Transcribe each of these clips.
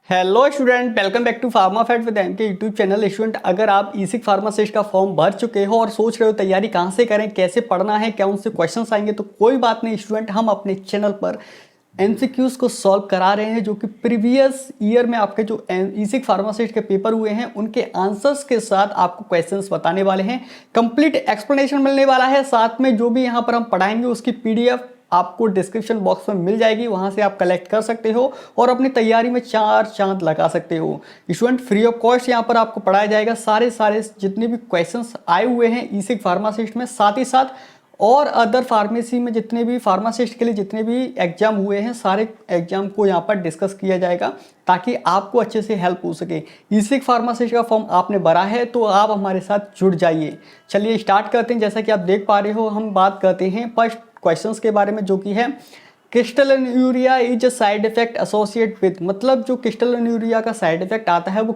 Hello student, welcome back to pharma fact with M K YouTube channel. Student, अगर आप ईसिक pharmacist का form भर चुके हो और सोच रहे हो तैयारी कहाँ से करें, कैसे पढ़ना है, क्या उनसे क्वेश्चंस आएंगे, तो कोई बात नहीं स्टूडेंट, हम अपने चैनल पर एमसीक्यूज को सॉल्व करा रहे हैं जो कि प्रीवियस ईयर में आपके जो ईसिक फार्मासिस्ट के पेपर हुए हैं उनके आंसर्स के साथ आपको क्वेश्चंस बताने वाले हैं। कंप्लीट एक्सप्लेनेशन मिलने वाला है, साथ में जो भी यहाँ पर हम पढ़ाएंगे उसकी पीडीएफ आपको डिस्क्रिप्शन बॉक्स में मिल जाएगी, वहां से आप कलेक्ट कर सकते हो और अपनी तैयारी में चार चांद लगा सकते हो। स्टूडेंट, फ्री ऑफ कॉस्ट यहाँ पर आपको पढ़ाया जाएगा सारे जितने भी क्वेश्चंस आए हुए हैं ईसिक फार्मासिस्ट में, साथ ही साथ और अदर फार्मेसी में जितने भी फार्मासिस्ट के लिए जितने भी एग्जाम हुए हैं सारे एग्जाम को यहाँ पर डिस्कस किया जाएगा ताकि आपको अच्छे से हेल्प हो सके। ईसिक फार्मासिस्ट का फॉर्म आपने भरा है तो आप हमारे साथ जुड़ जाइए। चलिए स्टार्ट करते हैं। जैसा कि आप देख पा रहे हो, हम बात करते हैं फर्स्ट क्वेश्चंस के बारे में जो कि है crystalluria is a side effect associate with, मतलब जो क्रिस्टलिनयूरिया का साइड इफेक्ट आता है वो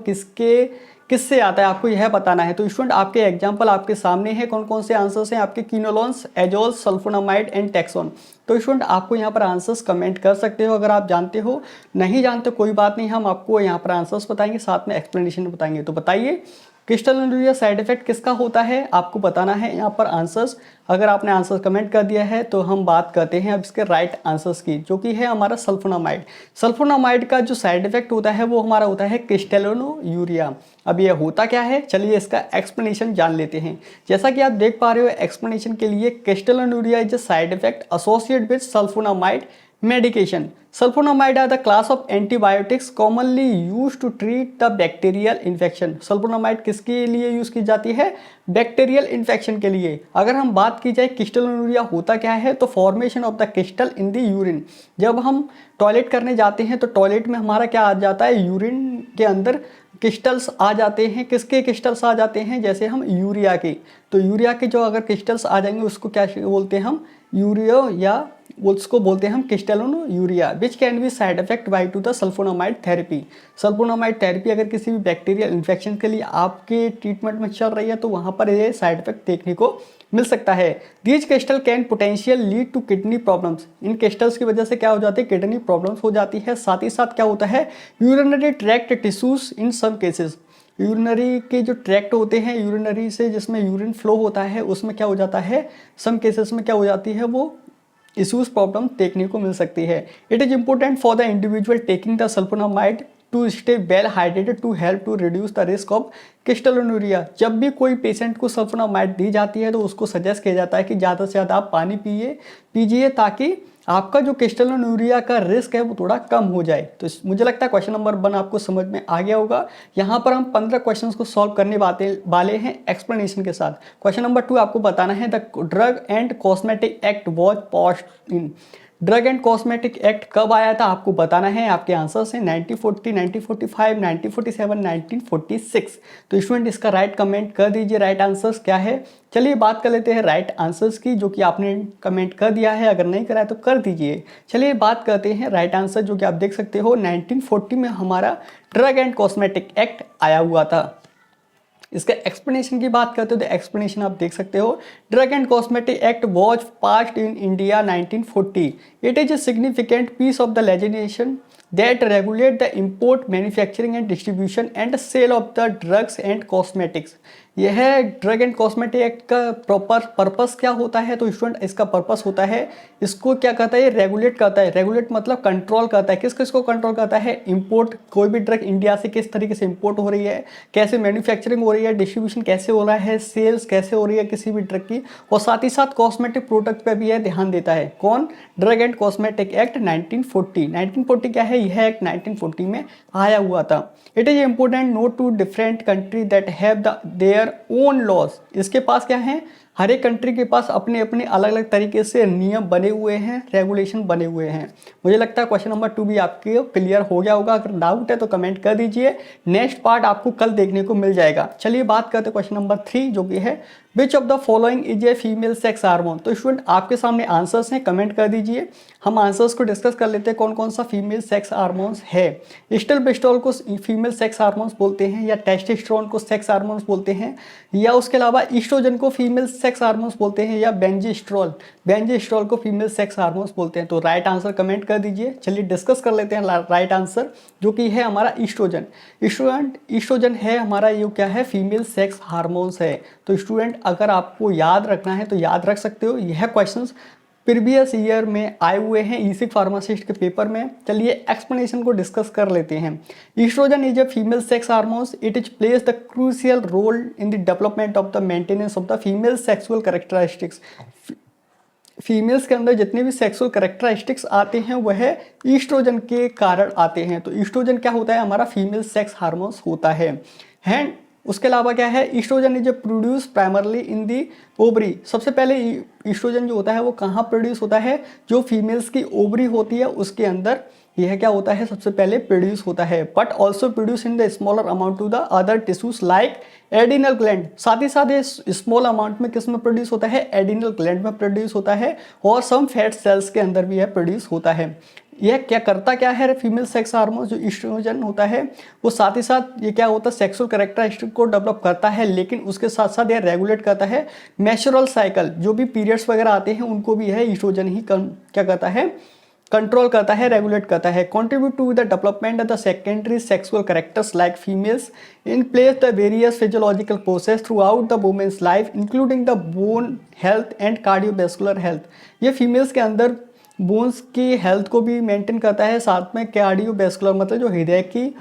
किससे आता है आपको यह बताना है। तो स्टूडेंट, आपके एग्जांपल आपके सामने हैं, कौन कौन से आंसर्स हैं आपके, किनोलोन्स, एजोल, सल्फोनामाइड एंड टेक्सोन। तो स्टूडेंट, आपको यहाँ पर आंसर्स कमेंट कर सकते हो अगर आप जानते हो, नहीं जानते कोई बात नहीं, हम आपको यहाँ पर आंसर्स बताएंगे, साथ में एक्सप्लेनेशन बताएंगे। तो बताइए क्रिस्टलिनयूरिया साइड इफेक्ट किसका होता है, आपको बताना है यहाँ पर आंसर्स। अगर आपने आंसर कमेंट कर दिया है तो हम बात करते हैं अब इसके राइट आंसर्स की, जो कि है हमारा सल्फोनामाइड। सल्फोनामाइड का जो साइड इफेक्ट होता है वो हमारा होता है क्रिस्टलिनयूरिया। अब ये होता क्या है, चलिए इसका एक्सप्लेनेशन जान लेते हैं। जैसा कि आप देख पा रहे हो एक्सप्लेनेशन के लिए, crystalluria is a side effect associated with sulfonamide medication. Sulfonamide are the class of antibiotics commonly used to treat the bacterial infection. Sulphonamide किसके लिए यूज की जाती है, बैक्टीरियल इन्फेक्शन के लिए। अगर हम बात की जाए क्रिस्टलिनयूरिया होता क्या है, तो formation of the crystal in the urine. जब हम टॉयलेट करने जाते हैं तो टॉयलेट में हमारा क्या आ जाता है, यूरिन के अंदर क्रिस्टल्स आ जाते हैं। किसके क्रिस्टल्स आ जाते हैं, जैसे हम यूरिया के, तो यूरिया के जो अगर क्रिस्टल्स आ जाएंगे उसको क्या बोलते हैं हम, यूरियो, या उसको बोलते हैं हम crystalluria, which can be side effect by to the sulfonamide therapy. Sulfonamide therapy अगर किसी भी बैक्टीरियल इन्फेक्शन के लिए आपके ट्रीटमेंट में चल रही है तो वहाँ पर ये साइड इफेक्ट देखने को मिल सकता है। These crystal can potential lead to kidney problems. इन क्रिस्टल्स की वजह से क्या हो जाती है, किडनी प्रॉब्लम्स हो जाती है। साथ ही साथ क्या होता है, urinary tract tissues in some cases. Urinary के जो ट्रैक्ट होते हैं, यूरिनरी से जिसमें यूरिन फ्लो होता है उसमें क्या हो जाता है, सम केसेस में क्या हो जाती है, वो इश्यूज प्रॉब्लम देखने को मिल सकती है। It is important for the individual taking the sulfonamide to stay well hydrated to help to reduce the risk of crystalluria. जब भी कोई पेशेंट को सल्फोनामाइड दी जाती है तो उसको सजेस्ट किया जाता है कि ज़्यादा से ज़्यादा आप पानी पीजिए ताकि आपका जो क्रिस्टलिनयूरिया का रिस्क है वो थोड़ा कम हो जाए। तो मुझे लगता है क्वेश्चन नंबर 1 आपको समझ में आ गया होगा। यहाँ पर हम 15 क्वेश्चंस को सॉल्व करने वाले हैं एक्सप्लेनेशन के साथ। क्वेश्चन नंबर 2 आपको बताना है, the drug and cosmetic act was passed in. Drug and cosmetic act कब आया था आपको बताना है। आपके आंसर्स हैं 1940, 1945, 1947, 1946। तो स्टूडेंट, इसका राइट कमेंट कर दीजिए, राइट आंसर्स क्या है। चलिए बात कर लेते हैं राइट आंसर्स की, जो कि आपने कमेंट कर दिया है, अगर नहीं करा है तो कर दीजिए। चलिए बात करते हैं राइट आंसर, जो कि आप देख सकते हो 1940 में हमारा ड्रग एंड कॉस्मेटिक एक्ट आया हुआ था। इसका एक्सप्लेनेशन की बात करते हो तो एक्सप्लेनेशन आप देख सकते हो, drug and cosmetic act was passed in India 1940। It is a significant piece of the legislation that regulate the import, manufacturing and distribution and sale of the drugs and cosmetics। यह drug and cosmetic act का proper purpose क्या होता है, तो student इसका purpose होता है, इसको क्या कहता है, रेगुलेट करता है। रेगुलेट मतलब कंट्रोल करता है। किस किस को कंट्रोल करता है, इंपोर्ट, कोई भी ड्रग इंडिया से किस तरीके से इंपोर्ट हो रही है, कैसे मैन्युफैक्चरिंग हो रही है, डिस्ट्रीब्यूशन कैसे हो रहा है, सेल्स कैसे हो रही है किसी भी ड्रग की, और साथ ही साथ कॉस्मेटिक प्रोडक्ट पर भी यह ध्यान देता है। कौन, ड्रग एंड कॉस्मेटिक एक्ट 1940। 1940 क्या है, यह एक्ट 1940 में आया हुआ था। It is important note to different country that have their own laws. इसके पास क्या है, हर एक कंट्री के पास अपने अपने अलग अलग तरीके से नियम बने हुए हैं, रेगुलेशन बने हुए हैं। मुझे लगता है क्वेश्चन नंबर 2 भी आपके क्लियर हो गया होगा। अगर डाउट है तो कमेंट कर दीजिए, नेक्स्ट पार्ट आपको कल देखने को मिल जाएगा। चलिए बात करते हैं क्वेश्चन नंबर 3, जो कि है which of the following is a female sex hormone. तो स्टूडेंट आपके सामने आंसर्स हैं, कमेंट कर दीजिए। हम आंसर्स को डिस्कस कर लेते हैं कौन कौन सा फीमेल सेक्स हार्मोन्स है। एस्ट्रोल को फीमेल सेक्स हार्मोन्स बोलते हैं, या टेस्टोस्टेरोन को सेक्स हार्मोन्स बोलते हैं, या उसके अलावा ईस्ट्रोजन को फीमेल सेक्स हार्मोन्स बोलते हैं, या बेंजीस्ट्रोल को फीमेल सेक्स हार्मोन्स बोलते हैं। तो राइट आंसर कमेंट कर दीजिए। चलिए डिस्कस कर लेते हैं राइट आंसर, जो कि है हमारा ईस्ट्रोजन। ईस्ट्रोजन है हमारा, ये क्या है, फीमेल सेक्स हार्मोन्स है। तो स्टूडेंट अगर आपको याद रखना है तो याद रख सकते हो, यह क्वेश्चंस प्रीवियस ईयर में आए हुए हैं ईसिक फार्मासिस्ट के पेपर में। चलिए एक्सप्लेनेशन को डिस्कस कर लेते हैं। Estrogen is a female sex hormones, it is place the crucial role in the development of the maintenance of the female sexual characteristics. Females के अंदर जितने भी सेक्सुअल कैरेक्टरिस्टिक्स आते हैं वह ईस्ट्रोजन के कारण आते हैं। तो ईस्ट्रोजन क्या होता है, हमारा फीमेल सेक्स हार्मोन्स होता है। उसके अलावा क्या है, estrogen is produce primarily in the ovary. सबसे पहले ईस्ट्रोजन जो होता है वो कहाँ प्रोड्यूस होता है, जो फीमेल्स की ओवरी होती है उसके अंदर यह क्या होता है, सबसे पहले प्रोड्यूस होता है। But also produce in the smaller amount to the other tissues like adrenal gland. साथ ही साथ ये स्मॉल अमाउंट में किस में प्रोड्यूस होता है, एडिनल ग्लैंड में प्रोड्यूस होता है, और सम फैट सेल्स के अंदर भी यह प्रोड्यूस होता है। यह क्या करता क्या है, फीमेल सेक्स हार्मोन जो ईस्ट्रोजन होता है वो साथ ही साथ ये क्या होता है, सेक्सुअल कैरेक्टरिस्टिक को डेवलप करता है, लेकिन उसके साथ साथ यह रेगुलेट करता है मेंस्ट्रुअल साइकिल। जो भी पीरियड्स वगैरह आते हैं उनको भी यह ईस्ट्रोजन ही क्या करता है, कंट्रोल करता है, रेगुलेट करता है। Contribute to the development of the secondary sexual characters like females in place the various physiological process throughout the women's life including the bone health and cardiovascular health. ये females के अंदर bones की health को भी maintain करता है, साथ में कार्डियोवैस्कुलर मतलब जो हृदय की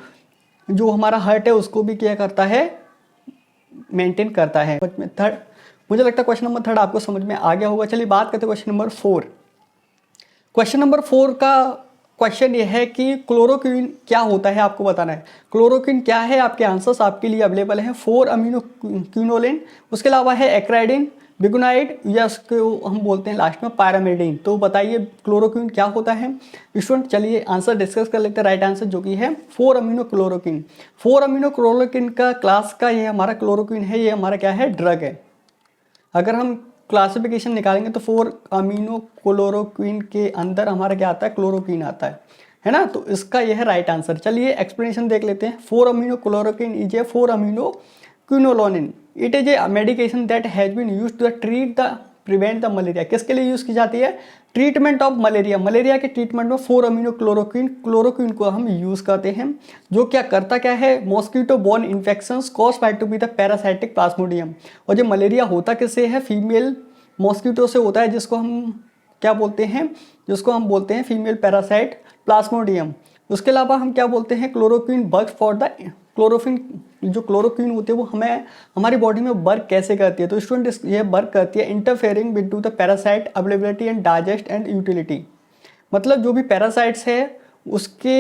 जो हमारा हार्ट है उसको भी क्या करता है, मेंटेन करता है। थर्ड, मुझे लगता है क्वेश्चन नंबर 3 आपको समझ में आ गया होगा। चलिए बात करते हैं क्वेश्चन नंबर 4। क्वेश्चन नंबर 4 का क्वेश्चन ये है कि क्लोरोक्विन क्या होता है, आपको बताना है। क्लोरोक्विन क्या है, आपके आंसर्स आपके लिए अवेलेबल हैं। 4 अमीनो क्विनोलिन, उसके अलावा है एक्राइडिन, बिगुनाइड, या उसको हम बोलते हैं लास्ट में पायरामिडीन। तो बताइए क्लोरोक्विन क्या होता है स्टूडेंट। चलिए आंसर डिस्कस कर लेते हैं। राइट आंसर जो कि है 4 अमीनो क्लोरोक्विन। 4 अमीनो क्लोरोक्विन का क्लास का ये हमारा क्लोरोक्विन है, ये हमारा क्या है, ड्रग है। अगर हम क्लासिफिकेशन निकालेंगे तो 4 अमीनो क्लोरोक्विन के अंदर हमारा क्या आता है, क्लोरोक्विन आता है ना। तो इसका यह है राइट आंसर। चलिए एक्सप्लेनेशन देख लेते हैं। 4 amino chloroquine is a 4 amino quinoline. It is a medication that has been used to treat the prevent the malaria. किसके लिए यूज़ की जाती है, ट्रीटमेंट ऑफ मलेरिया। मलेरिया के ट्रीटमेंट में 4 अमीनो क्लोरोक्विन को हम यूज़ करते हैं, जो क्या करता क्या है, mosquito borne infections caused by to be the parasitic plasmodium. और जो मलेरिया होता किससे है, फीमेल मॉस्किटो से होता है, जिसको हम क्या बोलते हैं, जिसको हम बोलते हैं फीमेल पैरासाइट प्लाज्मोडियम। उसके अलावा हम क्या बोलते हैं, chloroquine work for the chlorophyll. जो क्लोरोक्विन होती है वो हमें हमारी बॉडी में वर्क कैसे करती है, तो स्टूडेंट ये वर्क करती है interfering with two the parasite availability and digest and utility. मतलब जो भी पैरासाइट्स है उसके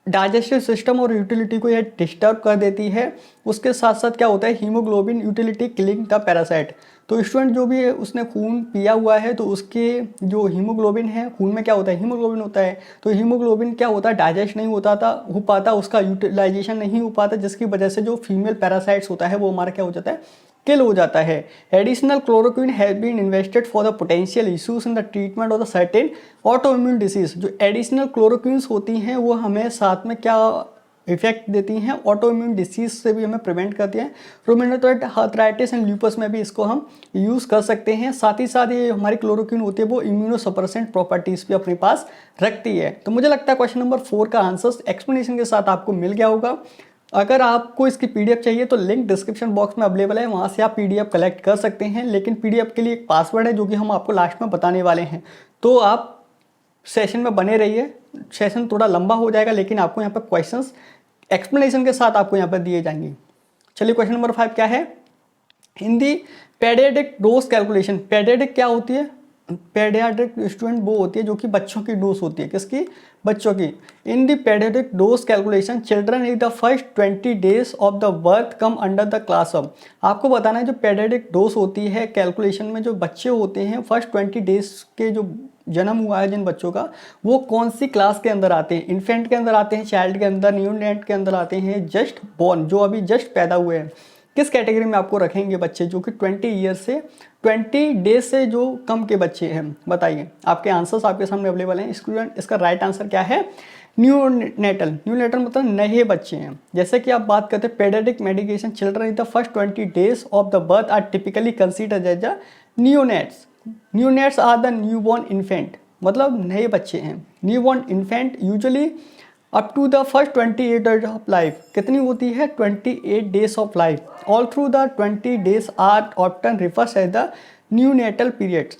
डाइजेस्टिव सिस्टम और यूटिलिटी को यह डिस्टर्ब कर देती है। उसके साथ साथ क्या होता है, haemoglobin utility killing the parasite. तो स्टूडेंट जो भी है उसने खून पिया हुआ है तो उसके जो हीमोग्लोबिन है, खून में क्या होता है, हीमोग्लोबिन होता है। तो हीमोग्लोबिन क्या होता है, डाइजेस्ट नहीं हो पाता, उसका यूटिलाइजेशन नहीं हो पाता, जिसकी वजह से जो फीमेल पैरासाइट्स होता है वो हमारा क्या हो जाता है, किल हो जाता है। Additional chloroquine has been invested for the potential issues in the treatment of the certain autoimmune disease. जो एडिशनल क्लोरोक्विन्स होती हैं वो हमें साथ में क्या इफेक्ट देती हैं, ऑटो इम्यून डिसीज से भी हमें प्रिवेंट करती हैं। रोमेटॉइड आर्थराइटिस एंड ल्यूपस में भी इसको हम यूज़ कर सकते हैं। साथ ही साथ ये हमारी क्लोरोक्विन होती है वो इम्यूनोसप्रेसेंट प्रॉपर्टीज़ भी अपने पास रखती है। तो मुझे लगता है क्वेश्चन नंबर 4 का आंसर एक्सप्लेनेशन के साथ आपको मिल गया होगा। अगर आपको इसकी पीडीएफ चाहिए तो लिंक डिस्क्रिप्शन बॉक्स में अवेलेबल है, वहाँ से आप पीडीएफ कलेक्ट कर सकते हैं। लेकिन पीडीएफ के लिए एक पासवर्ड है जो कि हम आपको लास्ट में बताने वाले हैं, तो आप सेशन में बने रहिए। सेशन थोड़ा लंबा हो जाएगा लेकिन आपको यहाँ पर क्वेश्चंस एक्सप्लेनेशन के साथ आपको यहाँ पर दिए जाएंगे। चलिए क्वेश्चन नंबर 5 क्या है, Hindi paediatric dose calculation. Paediatric क्या होती है, पेडियाट्रिक स्टूडेंट वो होती है जो कि बच्चों की डोज होती है, किसकी, बच्चों की। In the pediatric dose calculation children in the first 20 days of the birth come under the class of. आपको बताना है जो पेडियाट्रिक डोज होती है कैलकुलेशन में, जो बच्चे होते हैं फर्स्ट 20 डेज के जो जन्म हुआ है जिन बच्चों का, वो कौन सी क्लास के अंदर आते हैं, इन्फेंट के अंदर आते हैं, चाइल्ड के अंदर, न्यूनेट के अंदर आते हैं, जस्ट बॉर्न जो अभी जस्ट पैदा हुए हैं। किस कैटेगरी में आपको रखेंगे बच्चे जो कि 20 ईयर से 20 डेज से जो कम के बच्चे हैं? बताइए, आपके आंसर्स आपके सामने अवेलेबल हैं स्टूडेंट। इसका राइट आंसर क्या है? New natal. न्यू नेटल मतलब नए बच्चे हैं। जैसे कि आप बात करते हैं paediatric medication, children in the first 20 days of the birth are typically considered as the neonates. Neonates are the newborn infant, मतलब नए बच्चे हैं। Newborn infant usually up to the first 28 days of life. कितनी होती है? 28 days of life. All through the 20 days are often refers as the neonatal period.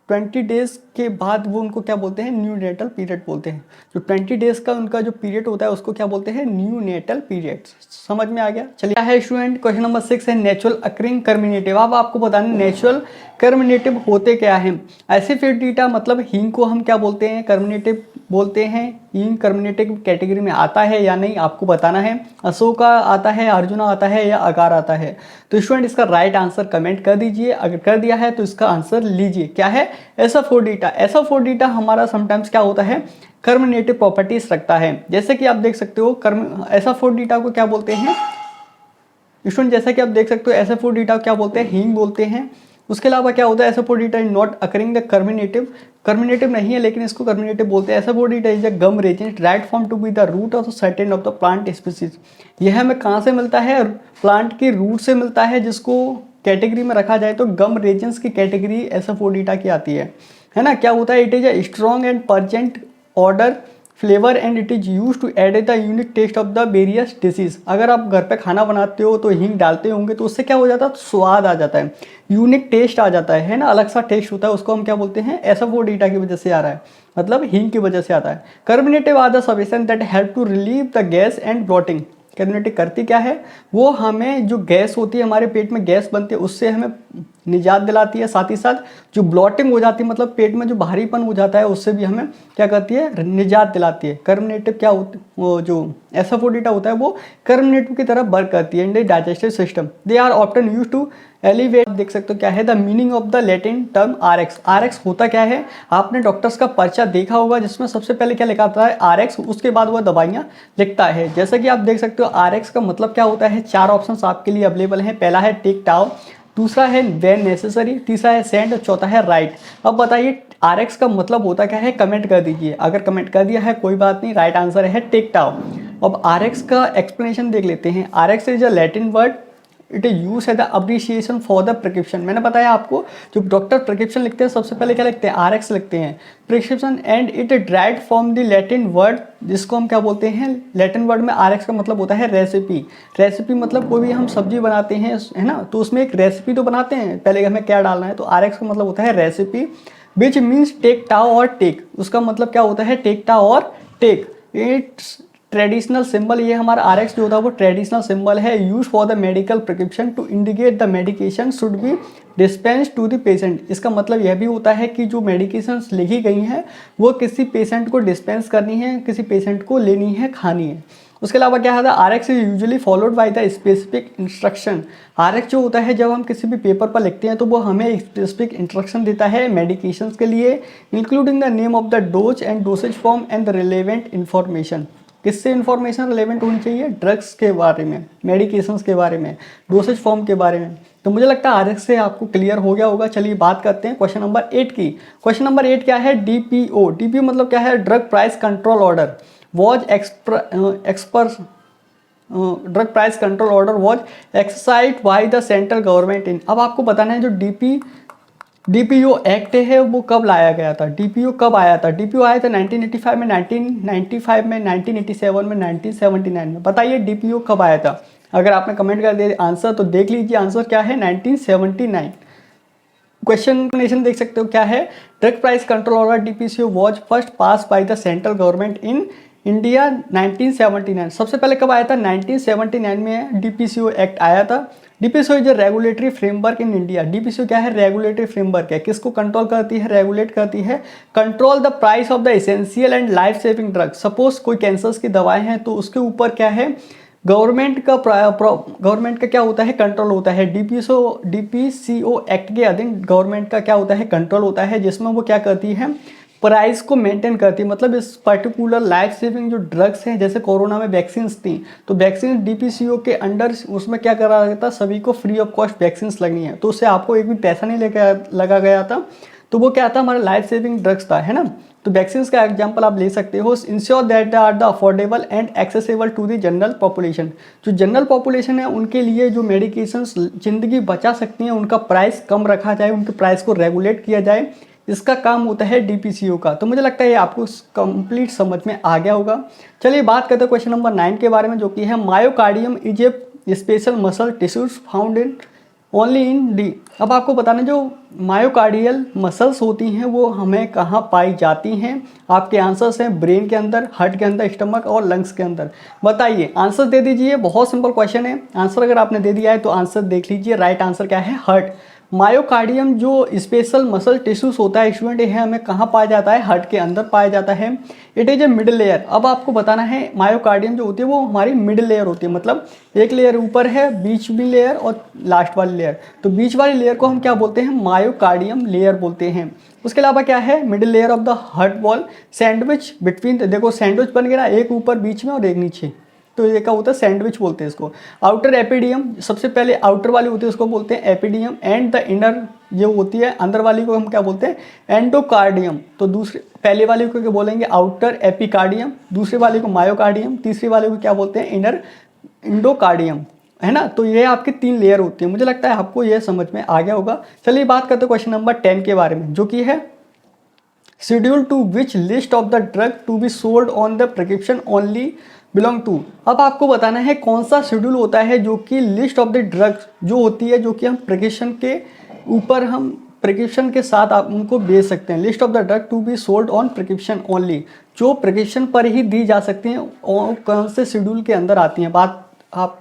20 days के बाद वो उनको क्या बोलते हैं? न्यू नेटल पीरियड बोलते हैं। जो 20 डेज का उनका जो पीरियड होता है उसको क्या बोलते हैं? Neonatal period. समझ में आ गया? चलिए, क्या है स्टूडेंट, क्वेश्चन नंबर 6 है नेचुरल अकरिंग कर्मिनेटिव। अब आपको बताना नेचुरल कर्मिनेटिव होते क्या हैं। एसिफिडिटा मतलब हींग को हम क्या बोलते हैं? कर्मिनेटिव बोलते हैं। हींग कर्मिनेटिव कैटेगरी में आता है या नहीं आपको बताना है। अशोका आता है, अर्जुना आता है या अगार आता है? तो स्टूडेंट इसका राइट आंसर कमेंट कर दीजिए। अगर कर दिया है तो इसका आंसर लीजिए। क्या है? एसोफोडिटा। एसोफोडिटा हमारा समटाइम्स क्या होता है? कर्मिनेटिव प्रॉपर्टीज रखता है। जैसे कि आप देख सकते हो एसोफोडिटा को क्या बोलते हैं स्टूडेंट? जैसा कि आप देख सकते हो एसोफोडिटा क्या बोलते हैं? हींग बोलते हैं। उसके अलावा क्या होता है? Asafoetida is not occurring the carminative. Carminative नहीं है लेकिन इसको कर्मिनेटिव बोलते हैं। Asafoetida is a gum resin right form to be the root of certain of the plant species. यह हमें कहाँ से मिलता है? प्लांट की रूट से मिलता है, जिसको कैटेगरी में रखा जाए तो गम रेजिन्स की कैटेगरी एसोफोडिटा की आती है ना। क्या होता है? It is a strong and pungent odour flavour and it is use to add the unique taste of the various dishes. अगर आप घर पे खाना बनाते हो तो हींग डालते होंगे तो उससे क्या हो जाता है? स्वाद आ जाता है, यूनिक टेस्ट आ जाता है ना, अलग सा टेस्ट होता है। उसको हम क्या बोलते हैं? एसोफोडिटा की वजह से आ रहा है, मतलब हींग की वजह से आता है। Carminative are the substance that help to relieve the gas and bloating. Carminative करती क्या है? वो हमें जो गैस होती है, हमारे पेट में गैस बनती है, उससे हमें निजात दिलाती है। साथ ही साथ जो ब्लॉटिंग हो जाती है, मतलब पेट में जो भारीपन हो जाता है, उससे भी हमें क्या करती है? निजात दिलाती है। कर्मिनेटिव क्या होती है? वो जो एसोफोडिटा होता है वो कर्मिनेटिव की तरह वर्क करती है in the digestive system. They are often use to elevate. देख सकते हो क्या है the meaning of the Latin term Rx. Rx होता क्या है? आपने डॉक्टर्स का पर्चा देखा होगा जिसमें सबसे पहले क्या लिखा आता है? आरएक्स। उसके बाद वह दवाइयाँ लिखता है। जैसे कि आप देख सकते हो आरएक्स का मतलब क्या होता है? 4 ऑप्शंस आपके लिए अवेलेबल हैं। पहला है टेक टाउ, दूसरा है वेन नेसेसरी, तीसरा है सेंड और चौथा है राइट। अब बताइए आरएक्स का मतलब होता क्या है? कमेंट कर दीजिए। अगर कमेंट कर दिया है कोई बात नहीं, राइट आंसर है टेक टाउ। अब आरएक्स का एक्सप्लेनेशन देख लेते हैं। Rx is a Latin word, it is use as the abbreviation for the prescription. मैंने बताया आपको जो डॉक्टर प्रिस्क्रिप्शन लिखते हैं सबसे पहले क्या लिखते हैं? आरएक्स लिखते हैं prescription. And it dried from the Latin word, जिसको हम क्या बोलते हैं? लैटिन वर्ड में आरएक्स का मतलब होता है रेसिपी। रेसिपी मतलब कोई भी हम सब्जी बनाते हैं, है ना, तो उसमें एक रेसिपी तो बनाते हैं, पहले हमें क्या डालना है। तो आरएक्स का मतलब होता है recipe, which means take thou और टेक। उसका मतलब क्या होता है? टेक टाउ और टेक। इट्स ट्रेडिशनल सिंबल, ये हमारा आरएक्स जो होता है वो ट्रेडिशनल सिंबल है, use for the medical prescription to indicate the medication should be dispense to the patient. इसका मतलब यह भी होता है कि जो मेडिकेशंस लिखी गई हैं वो किसी पेशेंट को डिस्पेंस करनी है, किसी पेशेंट को लेनी है, खानी है। उसके अलावा क्या है? RX is usually followed by the specific instruction. RX जो होता है जब हम किसी भी पेपर पर लिखते हैं तो वो हमें स्पेसिफिक इंस्ट्रक्शन देता है मेडिकेशंस के लिए, including the name of the dose and dosage form and the relevant information. किससे इन्फॉर्मेशन रिलेवेंट होनी चाहिए? ड्रग्स के बारे में, मेडिकेशंस के बारे में, डोसेज फॉर्म के बारे में। तो मुझे लगता है आरएक्स से आपको क्लियर हो गया होगा। चलिए बात करते हैं क्वेश्चन नंबर 8 की। क्वेश्चन नंबर 8 क्या है? डीपीओ। डीपीओ मतलब क्या है? Drug price control order was drug price control order was exercised by the central government in. अब आपको बताना है जो डीपीओ एक्ट है वो कब लाया गया था? डीपीओ कब आया था? डीपीओ आया था 1985 में, 1995 में, 1987 में, 1979 में। बताइए डीपीओ कब आया था? अगर आपने कमेंट कर दिया आंसर तो देख लीजिए आंसर क्या है? 1979। क्वेश्चन देख सकते हो क्या है? Drug price control order DPCO was first pass by the central government in India 1979। सबसे पहले कब आया था? 1979 में डीपीसीओ एक्ट आया था। DPCO is regulatory framework in India. DPCO क्या है? रेगुलेटरी फ्रेमवर्क है। किसको कंट्रोल करती है? रेगुलेट करती है। Control the price of the essential and life saving drugs. Suppose कोई कैंसर्स की दवाएं हैं तो उसके ऊपर क्या है? गवर्नमेंट का क्या होता है? कंट्रोल होता है। डीपीसीओ एक्ट के अधीन गवर्नमेंट का क्या होता है? कंट्रोल होता है, जिसमें वो क्या करती है? प्राइस को मेंटेन करती है। मतलब इस पर्टिकुलर लाइफ सेविंग जो ड्रग्स हैं, जैसे कोरोना में वैक्सीन्स थी, तो वैक्सीन डीपीसीओ के अंडर उसमें क्या करा गया था, सभी को फ्री ऑफ कॉस्ट वैक्सीन्स लगनी है, तो उससे आपको एक भी पैसा नहीं लगा गया था। तो वो क्या था, हमारा लाइफ सेविंग ड्रग्स था, है ना। तो वैक्सीन्स का एग्जांपल आप ले सकते हो, ensure that they are the affordable and accessible to the general population. जो जनरल पॉपुलेशन है उनके लिए जो मेडिकेशंस ज़िंदगी बचा सकती हैं, उनका प्राइस कम रखा जाए, उनके प्राइस को रेगुलेट किया जाए, इसका काम होता है डीपीसीओ का। तो मुझे लगता है ये आपको कंप्लीट समझ में आ गया होगा। चलिए बात करते हैं क्वेश्चन नंबर 9 के बारे में, जो कि है myocardium is a special muscle tissues found in only in D. अब आपको बताना, जो मायोकार्डियल मसल्स होती हैं वो हमें कहाँ पाई जाती हैं। आपके आंसर्स हैं ब्रेन के अंदर, हार्ट के अंदर, स्टमक और लंग्स के अंदर। बताइए, आंसर दे दीजिए। बहुत सिंपल क्वेश्चन है। आंसर अगर आपने दे दिया है तो आंसर देख लीजिए। राइट आंसर क्या है, हार्ट। मायोकार्डियम जो स्पेशल मसल टिश्यूज होता है स्टूडेंट, यह हमें कहाँ पाया जाता है, हार्ट के अंदर पाया जाता है। It is a middle layer. अब आपको बताना है, मायोकार्डियम जो होती है वो हमारी मिडिल लेयर होती है, मतलब एक लेयर ऊपर है, बीच में लेयर और लास्ट वाली लेयर। तो बीच वाली लेयर को हम क्या बोलते हैं, मायोकार्डियम लेयर बोलते हैं। उसके अलावा क्या है, middle layer of the heart wall, sandwich between, देखो सैंडविच बन गया ना, एक ऊपर बीच में और एक नीचे, तो ये क्या होता है, सैंडविच बोलते हैं इसको। आउटर एपिडियम, सबसे पहले आउटर वाली होती है उसको बोलते हैं एपिडियम, एंड द इनर जो होती है अंदर वाली को हम क्या बोलते हैं, एंडोकार्डियम। तो दूसरे पहले वाले को क्या बोलेंगे, आउटर एपिकार्डियम, दूसरे वाले को मायोकार्डियम, तीसरे वाले को क्या बोलते हैं, इनर इंडोकार्डियम, है ना। तो ये आपकी 3 लेयर होती है। मुझे लगता है आपको ये समझ में आ गया होगा। चलिए बात करते हैं क्वेश्चन नंबर 10 के बारे में, जो कि है schedule to which list of the drug to be sold on the prescription only belong to. अब आपको बताना है कौन सा शेड्यूल होता है जो कि लिस्ट ऑफ द ड्रग्स जो होती है, जो कि हम प्रिस्क्रिप्शन के ऊपर, हम प्रिस्क्रिप्शन के साथ आप उनको बेच सकते हैं। List of the drug to be sold on prescription only, जो प्रिस्क्रिप्शन पर ही दी जा सकती हैं, और कौन से शेड्यूल के अंदर आती हैं। बात आप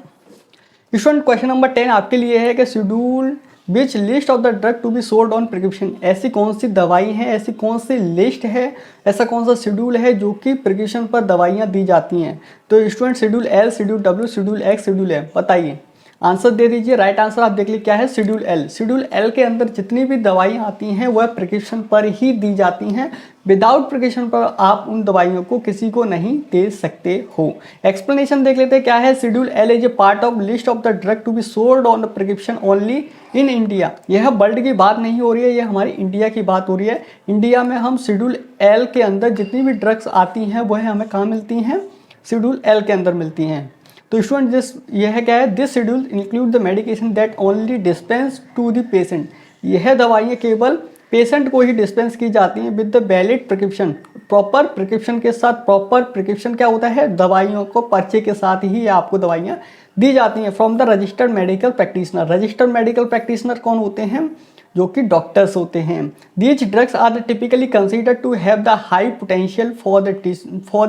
स्टूडेंट, क्वेश्चन नंबर 10 आपके लिए है कि schedule which list of the drug to be sold on prescription, ऐसी कौन सी दवाई है, ऐसी कौन सी लिस्ट है, ऐसा कौन सा शेड्यूल है जो कि प्रिस्क्रिप्शन पर दवाइयाँ दी जाती हैं। तो student, schedule L, schedule W, schedule X, schedule M. बताइए, आंसर दे दीजिए। राइट आंसर आप देख लीजिए क्या है, शेड्यूल एल। शेड्यूल एल के अंदर जितनी भी दवाइयाँ आती हैं वह प्रिस्क्रिप्शन पर ही दी जाती हैं। विदाउट प्रिस्क्रिप्शन पर आप उन दवाइयों को किसी को नहीं दे सकते हो। एक्सप्लेनेशन देख लेते हैं क्या है। Schedule L is a part of list of the drug to be sold on the prescription only in India. यह वर्ल्ड की बात नहीं हो रही है, यह हमारी इंडिया की बात हो रही है। इंडिया में हम शेड्यूल एल के अंदर जितनी भी ड्रग्स आती हैं वह हमें कहाँ मिलती हैं, शेड्यूल एल के अंदर मिलती हैं। तो स्टूडेंट, दिस यह क्या है, this schedule include the medication that only dispense to the patient. यह दवाइयाँ केवल पेशेंट को ही डिस्पेंस की जाती हैं with the valid prescription, proper prescription के साथ। प्रॉपर प्रिस्क्रिप्शन क्या होता है, दवाइयों को पर्चे के साथ ही आपको दवाइयाँ दी जाती हैं from the registered medical practitioner. Registered medical practitioner कौन होते हैं, जो कि डॉक्टर्स होते हैं। These drugs are typically considered to have the high potential for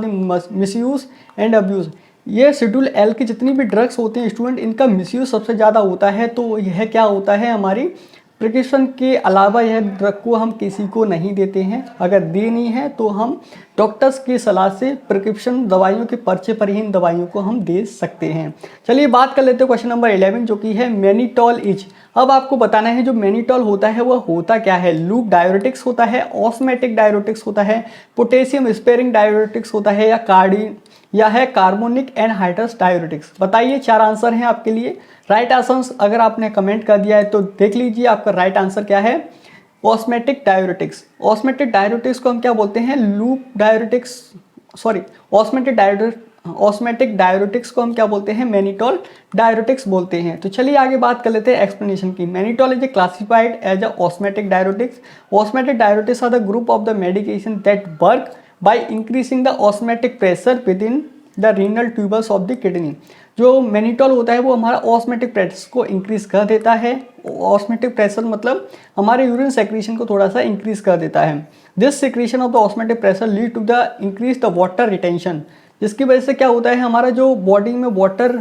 the misuse and abuse. ये शेड्यूल एल की जितनी भी ड्रग्स होते हैं स्टूडेंट, इनका मिसयूज सबसे ज़्यादा होता है। तो यह क्या होता है, हमारी प्रिस्क्रिप्शन के अलावा यह ड्रग को हम किसी को नहीं देते हैं। अगर देनी है तो हम डॉक्टर्स की सलाह से प्रिस्क्रिप्शन दवाइयों के पर्चे पर ही इन दवाइयों को हम दे सकते हैं। चलिए बात कर लेते हैं क्वेश्चन नंबर 11, जो कि है मैनिटॉल इज। अब आपको बताना है जो मैनिटॉल होता है वह होता क्या है। लूप डायरेटिक्स होता है, ऑस्मेटिक डायरेटिक्स होता है, पोटेशियम स्पेयरिंग डायरेटिक्स होता है, या है कार्बोनिक एनहाइड्रस डायरेटिक्स। बताइए, 4 आंसर हैं आपके लिए। राइट आंसर अगर आपने कमेंट कर दिया है तो देख लीजिए आपका राइट आंसर क्या है, ऑस्मेटिक डायरेटिक्स। ऑस्मेटिक डायरेटिक्स को हम क्या बोलते हैं, loop diuretics, sorry osmotic diuretics को हम क्या बोलते हैं, मैनिटॉल डायरेटिक्स बोलते हैं। तो चलिए आगे बात कर लेते हैं एक्सप्लेनेशन की। Mannitol is classified as a osmotic diuretics. Osmotic diuretics are the group of the medication that work by increasing the osmotic pressure within the renal tubules of the kidney। जो मैनिटॉल होता है वो हमारा osmotic pressure को increase कर देता है। Osmotic pressure मतलब हमारे यूरिन सेक्रेशन को थोड़ा सा इंक्रीज कर देता है। This secretion of the osmotic pressure lead to the increase the water retention. जिसकी वजह से क्या होता है, हमारा जो बॉडी में वाटर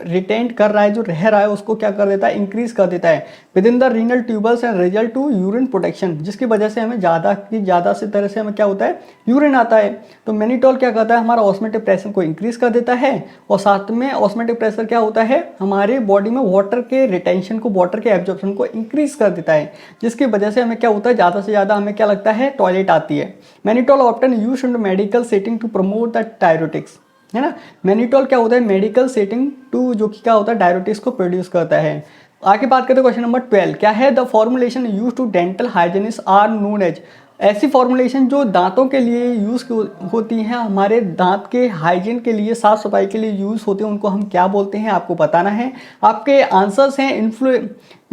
रिटेन कर रहा है, जो रह रहा है, उसको क्या कर देता है, इंक्रीज कर देता है within the renal tubules and result to urine protection, जिसकी वजह से हमें ज़्यादा से तरह से हमें क्या होता है, यूरिन आता है। तो मैनिटोल क्या करता है, हमारा ऑस्मोटिक प्रेशर को इंक्रीज कर देता है, और साथ में ऑस्मोटिक प्रेशर क्या होता है, हमारे बॉडी में वाटर के रिटेंशन को, वाटर के एब्जॉर्प्शन को इंक्रीज कर देता है, जिसकी वजह से हमें क्या होता है, ज़्यादा से ज़्यादा हमें क्या लगता है, टॉयलेट आती है। Mannitol often used in medical setting to promote the diuretics, है ना। मैनिटोल क्या होता है, मेडिकल सेटिंग टू, जो कि क्या होता है, डायरेटिक्स को प्रोड्यूस करता है। आगे बात करते हैं क्वेश्चन नंबर 12, क्या है, the formulation use to dental hygienist are known as, ऐसी फॉर्मुलेशन जो दांतों के लिए यूज़ होती हैं, हमारे दांत के हाइजीन के लिए, साफ सफाई के लिए यूज़ होते हैं, उनको हम क्या बोलते हैं, आपको बताना है। आपके आंसर्स हैं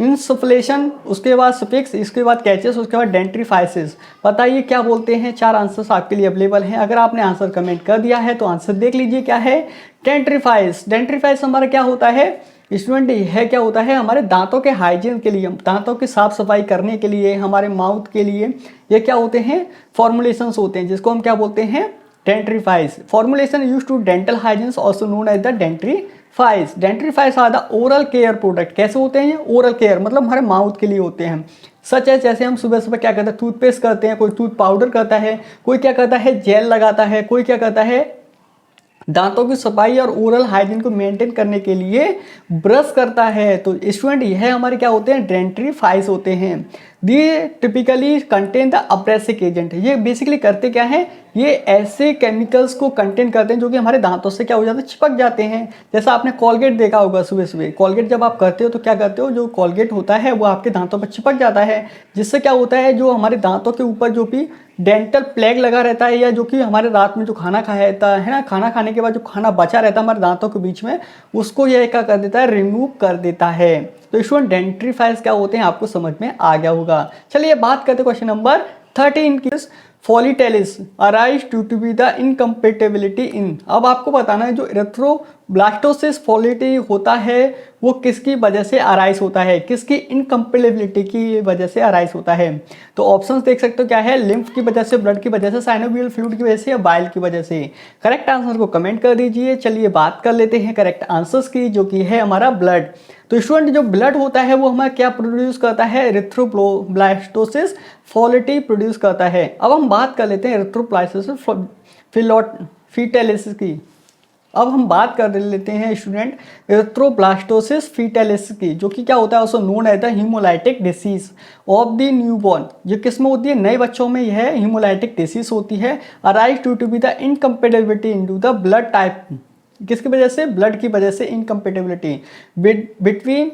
इंसफ्लेशन, उसके बाद सफिक्स, इसके बाद कैचेस, उसके बाद डेंट्रीफाइसिस। बताइए क्या बोलते हैं, 4 आंसर्स आपके लिए अवेलेबल हैं। अगर आपने आंसर कमेंट कर दिया है तो आंसर देख लीजिए क्या है, डेंट्रीफाइस। डेंट्रीफाइस हमारा क्या होता है स्टूडेंट, है क्या होता है, हमारे दांतों के हाइजीन के लिए, दांतों की साफ सफाई करने के लिए, हमारे माउथ के लिए, ये क्या होते हैं, फॉर्मुलेशंस होते हैं, जिसको हम क्या बोलते हैं, dentifrice. Formulation use to dental hygiene also known as the dentifrice. Dentifrice are the oral care product. कैसे होते हैं, ओरल केयर मतलब हमारे माउथ के लिए होते हैं। सच है, जैसे हम सुबह सुबह क्या करते हैं, टूथपेस्ट करते हैं, कोई टूथ पाउडर करता है, कोई क्या करता है, जेल लगाता है, कोई क्या करता है, दांतों की सफाई और ओरल हाइजीन को मेंटेन करने के लिए ब्रश करता है। तो स्टूडेंट यह हमारे क्या होते हैं, डेंट्रीफाइस होते हैं। ये typically contain the abrasive agent. ये बेसिकली करते क्या है, ये ऐसे केमिकल्स को कंटेन करते हैं जो कि हमारे दांतों से क्या हो जाते हैं, चिपक जाते हैं। जैसा आपने कॉलगेट देखा होगा, सुबह सुबह कॉलगेट जब आप करते हो तो क्या करते हो, जो कॉलगेट होता है वो आपके दांतों पर चिपक जाता है, जिससे क्या होता है, जो हमारे दांतों के ऊपर जो भी डेंटल प्लेग लगा रहता है, या जो कि हमारे रात में जो खाना खाया रहता है ना, खाना खाने के बाद जो खाना बचा रहता है हमारे दांतों के बीच में, उसको यह क्या कर देता है, रिमूव कर देता है। तो स्टूडेंट डेंट्रीफाइस क्या होते हैं, आपको समझ में आ गया होगा। चलिए बात करते हैं क्वेश्चन नंबर 13 की। फॉलीटेलिस arise to be the incompatibility in. अब आपको बताना है जो इरेथ्रोब्लास्टोसिस फॉलिटी होता है वो किसकी वजह से अराइज होता है, किसकी इनकम्पेटेबिलिटी की वजह से अराइज होता है। तो ऑप्शंस देख सकते हो क्या है, लिम्फ की वजह से, ब्लड की वजह से, साइनोवियल फ्लूइड की वजह से, या बाइल की वजह से। करेक्ट आंसर को कमेंट कर दीजिए। चलिए बात कर लेते हैं करेक्ट आंसर्स की, जो कि है हमारा ब्लड। तो स्टूडेंट जो ब्लड होता है वो हमारा क्या प्रोड्यूस करता है, इरेथ्रोब्लास्टोसिस फॉलिटी प्रोड्यूस करता है। अब हम बात कर लेते हैं इरेथ्रोब्लास्टोसिस फीटैलिस की। अब हम बात कर लेते हैं स्टूडेंट इरेथ्रोब्लास्टोसिस फीटैलिस की, जो कि क्या होता है, उसको known as the hemolytic disease of the newborn. जो किस में होती है, नए बच्चों में यह हीमोलाइटिक डिसीज होती है। Arise to be the incompatibility into the blood type, किसकी वजह से, ब्लड की वजह से incompatibility between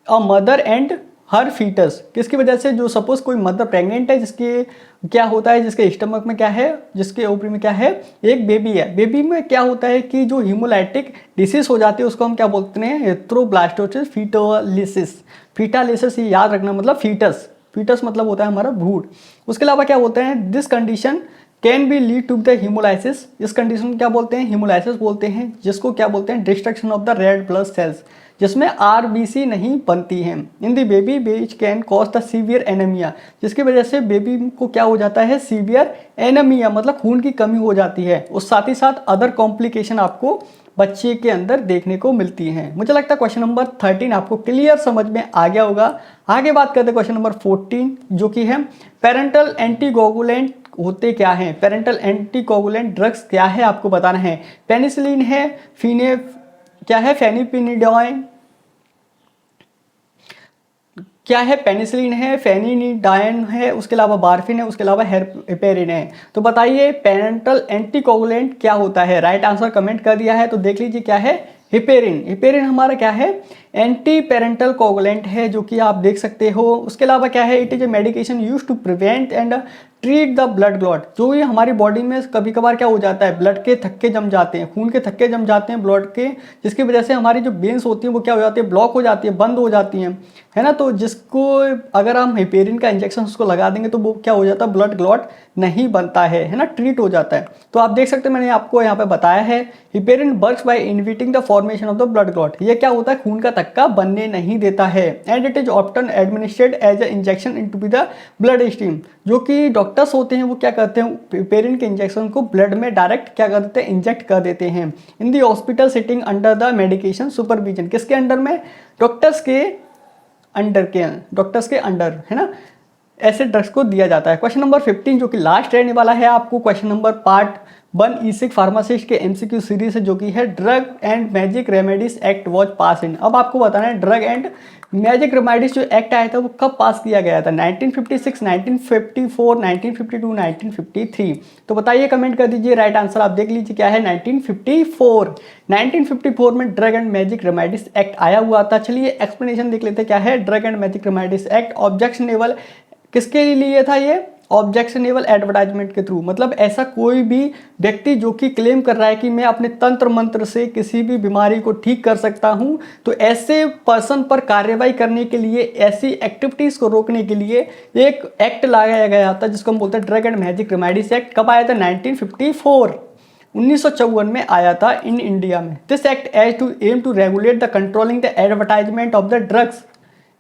a mother and her fetus. किसकी वजह से, जो सपोज कोई मदर प्रेग्नेंट है, जिसके क्या होता है, जिसके स्टमक में क्या है, जिसके ओवरी में क्या है, एक बेबी है। बेबी में क्या होता है कि जो हीमोलाइटिक डिसीज हो जाती है उसको हम क्या बोलते हैं, इरेथ्रोब्लास्टोसिस फीटोलिसिस। फीटालिसिस ये याद रखना, मतलब फीटस, फीटस मतलब होता है हमारा भ्रूण। उसके अलावा क्या बोलते हैं, this condition can be lead to the hemolysis. इस कंडीशन को क्या बोलते हैं, हीमोलाइसिस बोलते हैं, जिसको क्या बोलते हैं, destruction of the red blood cells, जिसमें आरबीसी नहीं बनती हैं। In the baby which can cause the severe anaemia, जिसकी वजह से बेबी को क्या हो जाता है, सीवियर एनीमिया मतलब खून की कमी हो जाती है। और साथ ही साथ अदर कॉम्प्लिकेशन आपको बच्चे के अंदर देखने को मिलती हैं। मुझे लगता है क्वेश्चन नंबर 13 आपको क्लियर समझ में आ गया होगा। आगे बात करते हैं क्वेश्चन नंबर 14, जो कि है पेरेंटल एंटीकोगुलेंट होते क्या हैं। पेरेंटल एंटीकोगुलेंट ड्रग्स क्या है, आपको बताना है। पेनिसिलिन है, क्या है, फेनिपिनिडाइन, क्या है, पेनिसिलिन है, फेनिनिडाइन है, उसके अलावा बारफिन है, उसके अलावा हेपेरिन है। तो बताइए पेरेंटल एंटीकोगुलेंट क्या होता है। राइट आंसर कमेंट कर दिया है, तो देख लीजिए क्या है, हिपेरिन। हिपेरिन हमारा क्या है, एंटी पेरेंटल कोगुलेंट है, जो कि आप देख सकते हो। उसके अलावा क्या है, it is a medication use to prevent and treat the blood clot. जो ये हमारी बॉडी में कभी कभार क्या हो जाता है, ब्लड के थक्के जम जाते हैं, खून के थक्के जम जाते हैं ब्लड के, जिसकी वजह से हमारी जो वेन्स होती हैं वो क्या हो जाती है, ब्लॉक हो जाती है, बंद हो जाती हैं, है ना। तो जिसको अगर हम हिपेरिन का इंजेक्शन उसको लगा देंगे तो वो क्या हो जाता है, ब्लड क्लॉट नहीं बनता है ना, ट्रीट हो जाता है। तो आप देख सकते हैं, मैंने आपको यहाँ पे बताया है, heparin works by inhibiting the formation of the blood clot. ये क्या होता है, खून का तक का बनने नहीं देता है and it is often administered as a injection into the blood stream. जो कि डॉक्टर्स होते हैं वो क्या करते हैं, पेरेंट के इंजेक्शन को ब्लड में डायरेक्ट क्या कर देते हैं, इंजेक्ट कर देते हैं in the hospital setting under the medication supervision. किसके अंडर में, डॉक्टर्स के अंडर है ना, ऐसे ड्रग्स को दिया जाता है। क्वेश्चन नंबर 15 जो कि लास्ट रहने वाला है आपको, क्वेश्चन नंबर पार्ट 1 ई-सिक फार्मासिस्ट के एमसीक्यू सीरीज है, जो कि है drug and magic remedies act was passed in. अब आपको बताना है ड्रग एंड मैजिक रेमेडीज जो एक्ट आया था वो कब पास किया गया था, 1956, 1954, 1952, 1953। तो बताइए, कमेंट कर दीजिए। राइट आंसर आप देख लीजिए क्या है, 1954। 1954 में drug and magic remedies act आया हुआ था। चलिए एक्सप्लेनेशन देख लेते हैं क्या है drug and magic remedies act. Objectionable किसके लिए था ये, ऑब्जेक्शनेबल एडवर्टाइजमेंट के थ्रू। मतलब ऐसा कोई भी व्यक्ति जो कि क्लेम कर रहा है कि मैं अपने तंत्र मंत्र से किसी भी बीमारी को ठीक कर सकता हूं, तो ऐसे पर्सन पर कार्रवाई करने के लिए, ऐसी एक्टिविटीज को रोकने के लिए एक एक्ट लाया गया था जिसको हम बोलते हैं drug and magic remedies act. कब आया था, 1954, 1954 में आया था इन इंडिया में। This act aim to regulate the controlling the advertisement of the drugs,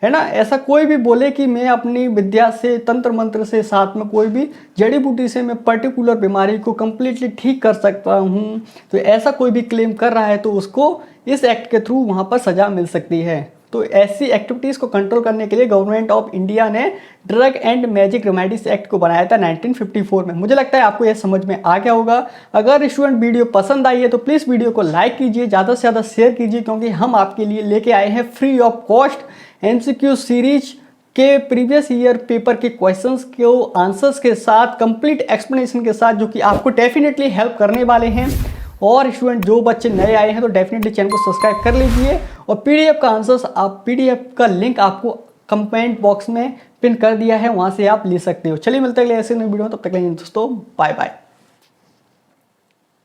है ना। ऐसा कोई भी बोले कि मैं अपनी विद्या से, तंत्र मंत्र से, साथ में कोई भी जड़ी बूटी से मैं पर्टिकुलर बीमारी को कंप्लीटली ठीक कर सकता हूँ, तो ऐसा कोई भी क्लेम कर रहा है तो उसको इस एक्ट के थ्रू वहाँ पर सज़ा मिल सकती है। तो ऐसी एक्टिविटीज़ को कंट्रोल करने के लिए गवर्नमेंट ऑफ इंडिया ने drug and magic remedies act को बनाया था 1954 में। मुझे लगता है आपको यह समझ में आ गया होगा। अगर स्टूडेंट वीडियो पसंद आई है तो प्लीज़ वीडियो को लाइक कीजिए, ज़्यादा से ज़्यादा शेयर कीजिए, क्योंकि हम आपके लिए लेके आए हैं free of cost MCQ series के प्रीवियस ईयर पेपर के क्वेश्चंस को आंसर्स के साथ, कंप्लीट एक्सप्लेनेशन के साथ, जो कि आपको डेफिनेटली हेल्प करने वाले हैं। और स्टूडेंट जो बच्चे नए आए हैं तो डेफिनेटली चैनल को सब्सक्राइब कर लीजिए, और पीडीएफ का आंसर्स आप, पीडीएफ का लिंक आपको कमेंट बॉक्स में पिन कर दिया है, वहाँ से आप ले सकते हो। चलिए मिलते हैं अगले ऐसे नई वीडियो में, तब तक के लिए दोस्तों बाय बाय।